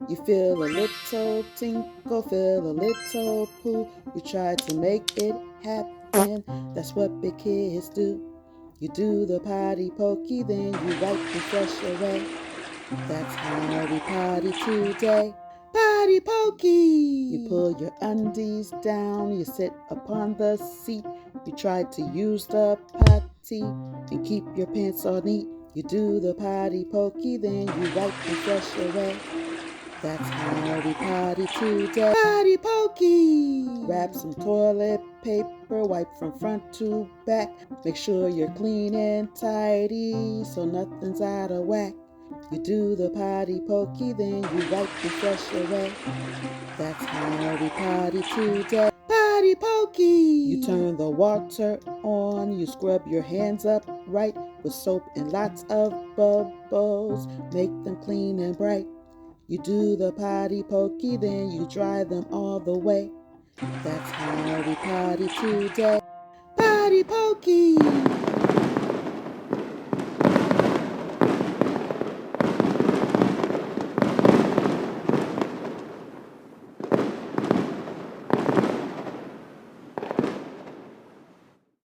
You feel a little tinkle, feel a little poo. You try to make it happen, that's what big kids do. You do the potty pokey, then you wipe and flush away. That's how we potty today. Potty pokey! You pull your undies down, you sit upon the seat. You try to use the potty and keep your pants all neat. You do the potty pokey, then you wipe and flush away. That's how we potty today. Potty pokey! Wrap some toilet paper, wipe from front to back. Make sure you're clean and tidy so nothing's out of whack. You do the potty pokey, then you wipe and flush away. That's how we potty today. Potty pokey! You turn the water on, you scrub your hands up right with soap and lots of bubbles. Make them clean and bright. You do the potty pokey, then you dry them all the way. That's how we potty today. Potty pokey!